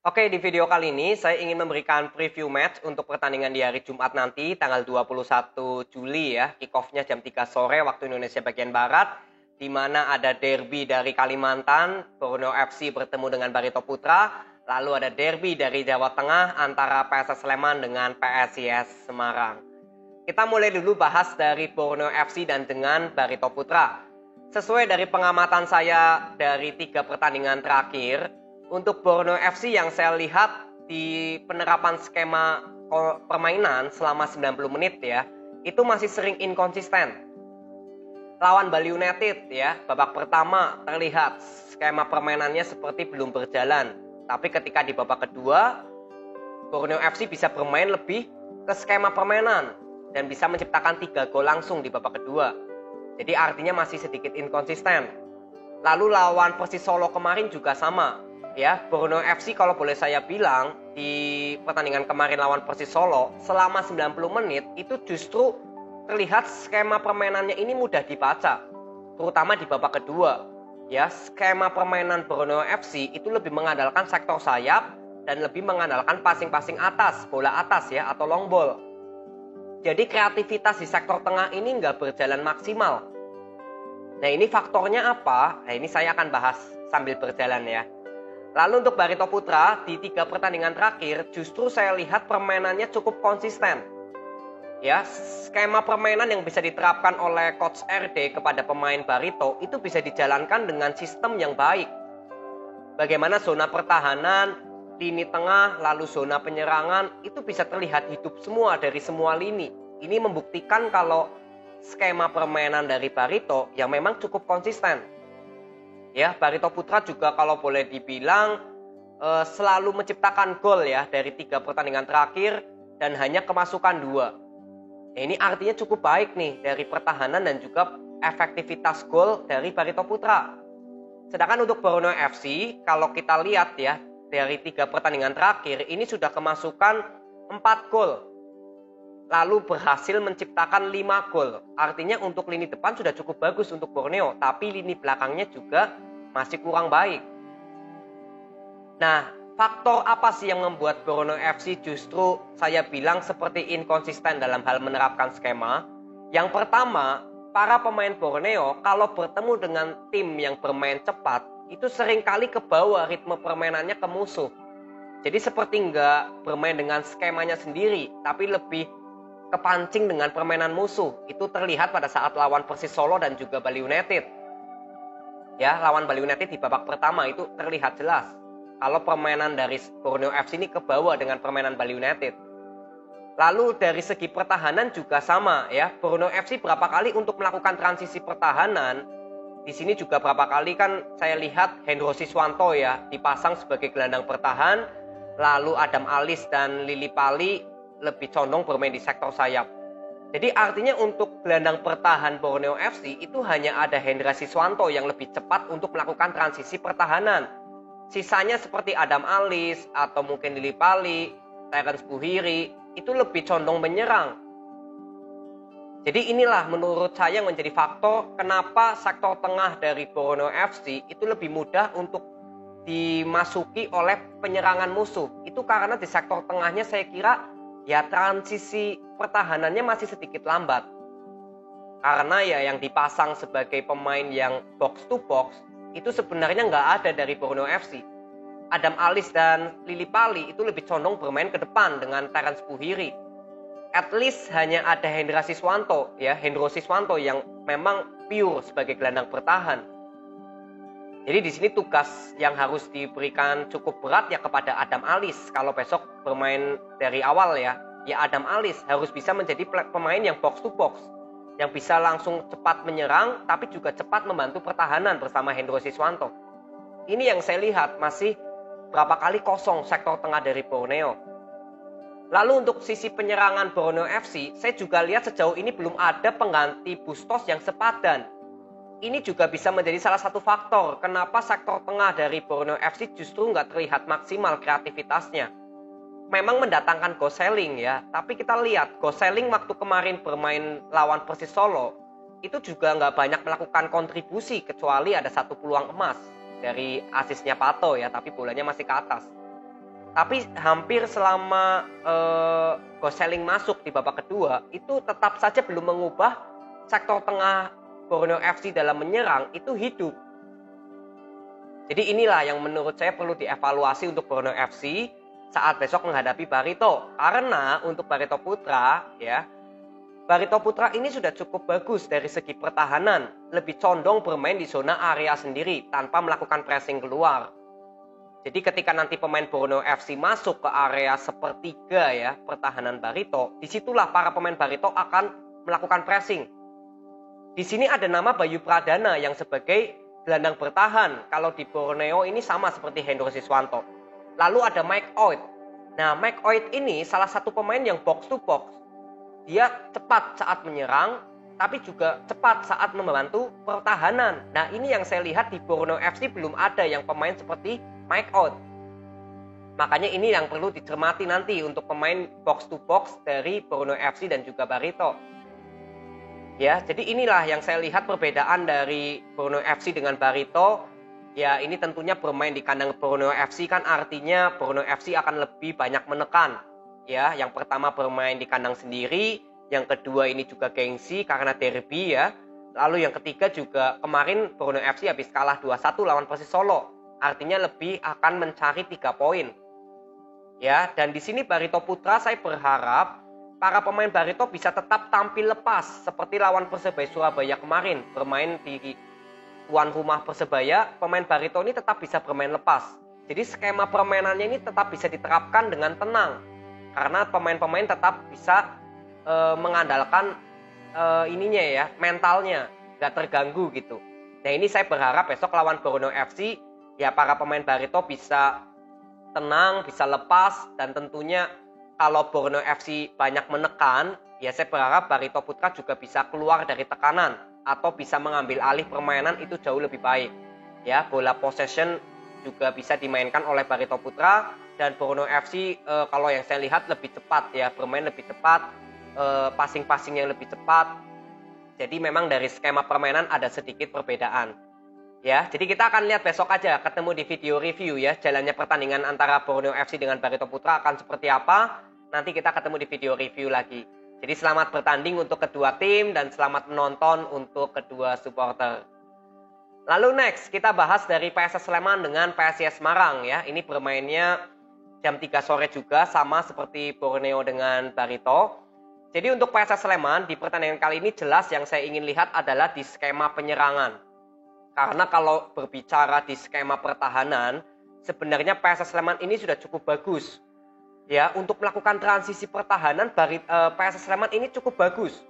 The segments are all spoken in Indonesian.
Oke, di video kali ini saya ingin memberikan preview match untuk pertandingan di hari Jumat nanti, tanggal 21 Juli ya. Kick-off-nya jam 3 sore waktu Indonesia bagian Barat, di mana ada derby dari Kalimantan, Borneo FC bertemu dengan Barito Putra, lalu ada derby dari Jawa Tengah antara PSS Sleman dengan PSIS Semarang. Kita mulai dulu bahas dari Borneo FC dan dengan Barito Putra. Sesuai dari pengamatan saya dari 3 pertandingan terakhir, untuk Borneo FC yang saya lihat di penerapan skema permainan selama 90 menit ya, itu masih sering inkonsisten. Lawan Bali United ya, babak pertama terlihat skema permainannya seperti belum berjalan. Tapi ketika di babak kedua, Borneo FC bisa bermain lebih ke skema permainan dan bisa menciptakan 3 gol langsung di babak kedua. Jadi artinya masih sedikit inkonsisten. Lalu lawan Persis Solo kemarin juga sama. Ya, Borneo FC kalau boleh saya bilang di pertandingan kemarin lawan Persis Solo selama 90 menit itu justru terlihat skema permainannya ini mudah dibaca, terutama di babak kedua. Ya, skema permainan Borneo FC itu lebih mengandalkan sektor sayap dan lebih mengandalkan passing-passing atas, bola atas ya atau long ball. Jadi kreativitas di sektor tengah ini nggak berjalan maksimal. Nah, ini faktornya apa? Nah, ini saya akan bahas sambil berjalan ya. Lalu untuk Barito Putra, di 3 pertandingan terakhir, justru saya lihat permainannya cukup konsisten. Ya, skema permainan yang bisa diterapkan oleh Coach RD kepada pemain Barito, itu bisa dijalankan dengan sistem yang baik. Bagaimana zona pertahanan, lini tengah, lalu zona penyerangan, itu bisa terlihat hidup semua dari semua lini. Ini membuktikan kalau skema permainan dari Barito yang memang cukup konsisten. Ya, Barito Putra juga kalau boleh dibilang selalu menciptakan gol ya dari 3 pertandingan terakhir dan hanya kemasukan 2. Nah, ini artinya cukup baik nih dari pertahanan dan juga efektivitas gol dari Barito Putra. Sedangkan untuk Borneo FC kalau kita lihat ya dari 3 pertandingan terakhir ini sudah kemasukan 4 gol. Lalu berhasil menciptakan 5 gol. Artinya untuk lini depan sudah cukup bagus untuk Borneo, tapi lini belakangnya juga masih kurang baik. Nah, faktor apa sih yang membuat Borneo FC justru saya bilang seperti inkonsisten dalam hal menerapkan skema? Yang pertama, para pemain Borneo kalau bertemu dengan tim yang bermain cepat, itu seringkali ke bawah ritme permainannya ke musuh. Jadi seperti nggak bermain dengan skemanya sendiri, tapi lebih kepancing dengan permainan musuh. Itu terlihat pada saat lawan Persis Solo dan juga Bali United. Ya, lawan Bali United di babak pertama itu terlihat jelas kalau permainan dari Borneo FC ini kebawa dengan permainan Bali United. Lalu dari segi pertahanan juga sama ya. Borneo FC berapa kali untuk melakukan transisi pertahanan. Di sini juga berapa kali kan saya lihat Hendro Siswanto ya dipasang sebagai gelandang pertahan. Lalu Adam Alis dan Lili Pali lebih condong bermain di sektor sayap. Jadi artinya untuk gelandang pertahan Borneo FC itu hanya ada Hendra Siswanto yang lebih cepat untuk melakukan transisi pertahanan. Sisanya seperti Adam Alis atau mungkin Lili Pali, Terence Buhiri itu lebih condong menyerang. Jadi inilah menurut saya yang menjadi faktor kenapa sektor tengah dari Borneo FC itu lebih mudah untuk dimasuki oleh penyerangan musuh. Itu karena di sektor tengahnya saya kira ya transisi pertahanannya masih sedikit lambat. Karena ya yang dipasang sebagai pemain yang box to box itu sebenarnya nggak ada dari Borneo FC. Adam Alis dan Lili Pali itu lebih condong bermain ke depan dengan Terence Buhiri. At least hanya ada Hendro Siswanto yang memang pure sebagai gelandang pertahan. Jadi di sini tugas yang harus diberikan cukup berat ya kepada Adam Alis. Kalau besok bermain dari awal ya Adam Alis harus bisa menjadi pemain yang box to box, yang bisa langsung cepat menyerang tapi juga cepat membantu pertahanan bersama Hendro Siswanto. Ini yang saya lihat masih berapa kali kosong sektor tengah dari Borneo. Lalu untuk sisi penyerangan Borneo FC, saya juga lihat sejauh ini belum ada pengganti Bustos yang sepadan. Ini juga bisa menjadi salah satu faktor kenapa sektor tengah dari Borneo FC justru nggak terlihat maksimal kreativitasnya. Memang mendatangkan Gosling ya, tapi kita lihat Gosling waktu kemarin bermain lawan Persis Solo itu juga nggak banyak melakukan kontribusi kecuali ada 1 peluang emas dari asisnya Pato ya, tapi bolanya masih ke atas. Tapi hampir selama Gosling masuk di babak kedua, itu tetap saja belum mengubah sektor tengah Borneo FC dalam menyerang itu hidup. Jadi inilah yang menurut saya perlu dievaluasi untuk Borneo FC saat besok menghadapi Barito. Karena untuk Barito Putra, ya, Barito Putra ini sudah cukup bagus dari segi pertahanan, lebih condong bermain di zona area sendiri tanpa melakukan pressing keluar. Jadi ketika nanti pemain Borneo FC masuk ke area sepertiga ya pertahanan Barito, disitulah para pemain Barito akan melakukan pressing. Di sini ada nama Bayu Pradana yang sebagai gelandang bertahan. Kalau di Borneo ini sama seperti Hendro Siswanto. Lalu ada Mike Oit. Nah, Mike Oit ini salah satu pemain yang box to box. Dia cepat saat menyerang, tapi juga cepat saat membantu pertahanan. Nah, ini yang saya lihat di Borneo FC belum ada yang pemain seperti Mike Oit. Makanya ini yang perlu dicermati nanti untuk pemain box to box dari Borneo FC dan juga Barito. Ya, jadi inilah yang saya lihat perbedaan dari Borneo FC dengan Barito. Ya, ini tentunya bermain di kandang Borneo FC kan artinya Borneo FC akan lebih banyak menekan. Ya, yang pertama bermain di kandang sendiri, yang kedua ini juga gengsi karena derby ya. Lalu yang ketiga juga kemarin Borneo FC habis kalah 2-1 lawan Persis Solo. Artinya lebih akan mencari 3 poin. Ya, dan di sini Barito Putra saya berharap para pemain Barito bisa tetap tampil lepas seperti lawan Persebaya Surabaya kemarin bermain di tuan rumah Persebaya, pemain Barito ini tetap bisa bermain lepas. Jadi skema permainannya ini tetap bisa diterapkan dengan tenang karena pemain-pemain tetap bisa mengandalkan ininya ya, mentalnya nggak terganggu gitu. Nah ini saya berharap besok lawan Borneo FC ya para pemain Barito bisa tenang, bisa lepas dan tentunya kalau Borneo FC banyak menekan, ya saya berharap Barito Putra juga bisa keluar dari tekanan atau bisa mengambil alih permainan itu jauh lebih baik. Ya, bola possession juga bisa dimainkan oleh Barito Putra dan Borneo FC kalau yang saya lihat lebih cepat ya, bermain lebih cepat, passing-passing yang lebih cepat. Jadi memang dari skema permainan ada sedikit perbedaan. Ya, jadi kita akan lihat besok aja ketemu di video review ya, jalannya pertandingan antara Borneo FC dengan Barito Putra akan seperti apa. Nanti kita ketemu di video review lagi. Jadi selamat bertanding untuk kedua tim dan selamat menonton untuk kedua supporter. Lalu next kita bahas dari PSS Sleman dengan PSIS Semarang ya. Ini bermainnya jam 3 sore juga sama seperti Borneo dengan Barito. Jadi untuk PSS Sleman di pertandingan kali ini jelas yang saya ingin lihat adalah di skema penyerangan. Karena kalau berbicara di skema pertahanan, sebenarnya PSS Sleman ini sudah cukup bagus. Ya, untuk melakukan transisi pertahanan PSS Sleman ini cukup bagus.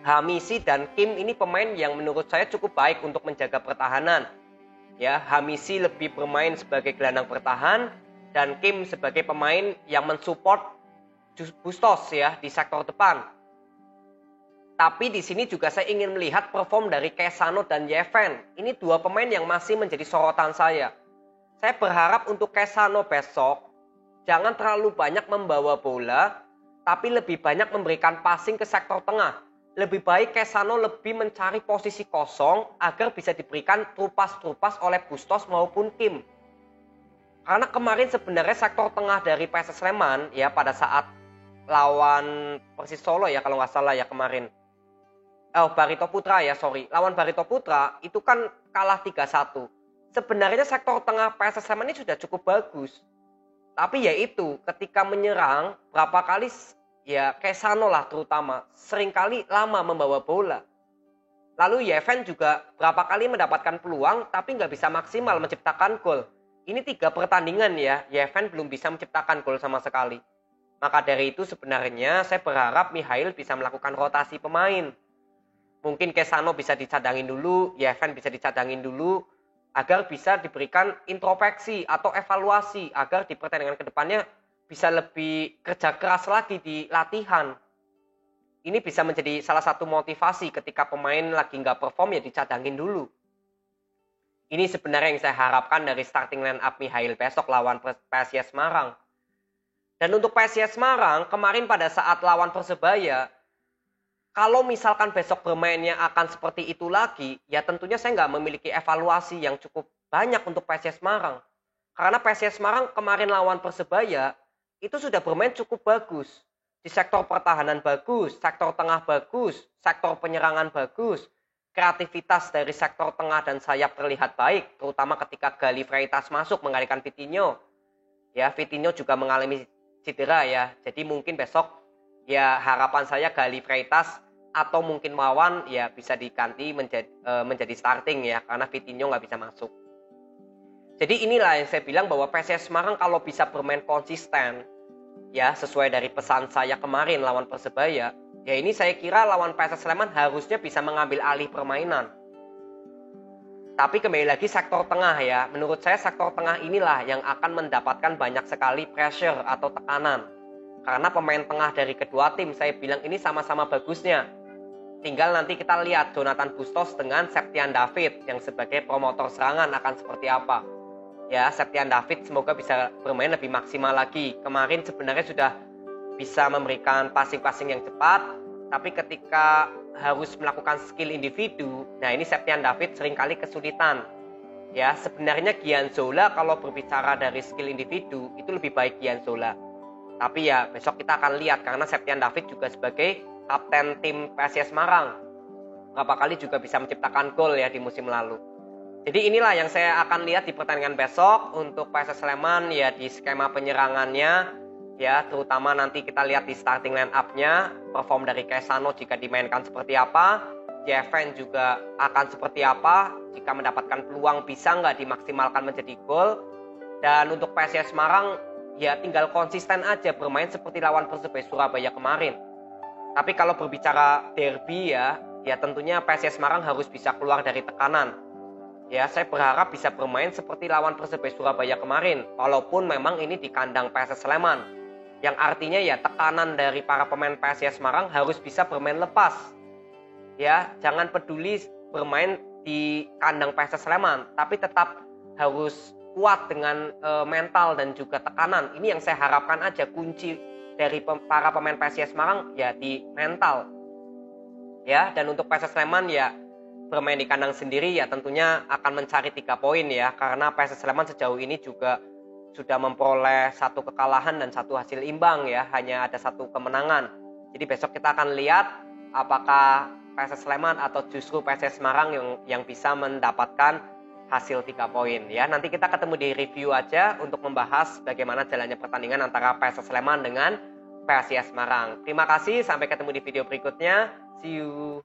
Hamisi dan Kim ini pemain yang menurut saya cukup baik untuk menjaga pertahanan. Ya, Hamisi lebih bermain sebagai gelandang bertahan dan Kim sebagai pemain yang mensupport Bustos ya di sektor depan. Tapi di sini juga saya ingin melihat perform dari Kesano dan Yeven. Ini dua pemain yang masih menjadi sorotan saya. Saya berharap untuk Kesano besok jangan terlalu banyak membawa bola, tapi lebih banyak memberikan passing ke sektor tengah. Lebih baik Kesano lebih mencari posisi kosong agar bisa diberikan trupas-trupas oleh Bustos maupun Kim. Karena kemarin sebenarnya sektor tengah dari PSS Sleman ya pada saat lawan Persis Solo ya kalau nggak salah ya kemarin. Barito Putra ya sorry. Lawan Barito Putra itu kan kalah 3-1. Sebenarnya sektor tengah PSS Sleman ini sudah cukup bagus. Tapi ya itu, ketika menyerang, berapa kali ya Kesano lah terutama, seringkali lama membawa bola. Lalu Yeven juga berapa kali mendapatkan peluang, tapi nggak bisa maksimal menciptakan gol. Ini 3 pertandingan ya, Yeven belum bisa menciptakan gol sama sekali. Maka dari itu sebenarnya saya berharap Mihail bisa melakukan rotasi pemain. Mungkin Kesano bisa dicadangin dulu, Yeven bisa dicadangin dulu, agar bisa diberikan introspeksi atau evaluasi agar di pertandingan kedepannya bisa lebih kerja keras lagi di latihan. Ini bisa menjadi salah satu motivasi ketika pemain lagi nggak perform ya dicadangin dulu. Ini sebenarnya yang saya harapkan dari starting line up Mihail besok lawan PSIS Semarang. Dan untuk PSIS Semarang kemarin pada saat lawan Persebaya, kalau misalkan besok bermainnya akan seperti itu lagi, ya tentunya saya nggak memiliki evaluasi yang cukup banyak untuk PSIS Semarang. Karena PSIS Semarang kemarin lawan Persebaya itu sudah bermain cukup bagus. Di sektor pertahanan bagus, sektor tengah bagus, sektor penyerangan bagus. Kreativitas dari sektor tengah dan sayap terlihat baik, terutama ketika Gali Freitas masuk menggantikan Vitinho. Ya, Vitinho juga mengalami cedera ya. Jadi mungkin besok ya harapan saya Gali Freitas atau mungkin Wawan ya bisa diganti menjadi starting ya, karena Vitinho nggak bisa masuk. Jadi inilah yang saya bilang bahwa PSIS Semarang kalau bisa bermain konsisten, ya sesuai dari pesan saya kemarin lawan Persebaya, ya ini saya kira lawan PSS Sleman harusnya bisa mengambil alih permainan. Tapi kembali lagi sektor tengah ya, menurut saya sektor tengah inilah yang akan mendapatkan banyak sekali pressure atau tekanan. Karena pemain tengah dari kedua tim saya bilang ini sama-sama bagusnya. Tinggal nanti kita lihat Jonathan Bustos dengan Septian David yang sebagai promotor serangan akan seperti apa. Ya, Septian David semoga bisa bermain lebih maksimal lagi. Kemarin sebenarnya sudah bisa memberikan passing-passing yang cepat, tapi ketika harus melakukan skill individu, nah ini Septian David seringkali kesulitan. Ya, sebenarnya Gianzola kalau berbicara dari skill individu itu lebih baik Gianzola. Tapi ya besok kita akan lihat karena Septian David juga sebagai kapten tim PSIS Semarang. Berapa kali juga bisa menciptakan gol ya di musim lalu. Jadi inilah yang saya akan lihat di pertandingan besok untuk PSS Sleman ya di skema penyerangannya ya, terutama nanti kita lihat di starting line up-nya perform dari Kesano jika dimainkan seperti apa, Jeven juga akan seperti apa, jika mendapatkan peluang bisa nggak dimaksimalkan menjadi gol. Dan untuk PSIS Semarang ya tinggal konsisten aja bermain seperti lawan Persebaya Surabaya kemarin. Tapi kalau berbicara derby ya tentunya PSIS Semarang harus bisa keluar dari tekanan. Ya, saya berharap bisa bermain seperti lawan Persebaya Surabaya kemarin, walaupun memang ini di kandang PSS Sleman. Yang artinya ya tekanan dari para pemain PSIS Semarang harus bisa bermain lepas. Ya, jangan peduli bermain di kandang PSS Sleman, tapi tetap harus kuat dengan mental dan juga tekanan. Ini yang saya harapkan aja kunci dari para pemain PSIS Semarang ya di mental. Ya, dan untuk PSS Sleman ya bermain di kandang sendiri ya tentunya akan mencari 3 poin ya, karena PSS Sleman sejauh ini juga sudah memperoleh 1 kekalahan dan 1 hasil imbang ya, hanya ada 1 kemenangan. Jadi besok kita akan lihat apakah PSS Sleman atau justru PSS Semarang yang bisa mendapatkan hasil 3 poin ya. Nanti kita ketemu di review aja untuk membahas bagaimana jalannya pertandingan antara PSS Sleman dengan PSIS Semarang. Terima kasih, sampai ketemu di video berikutnya. See you.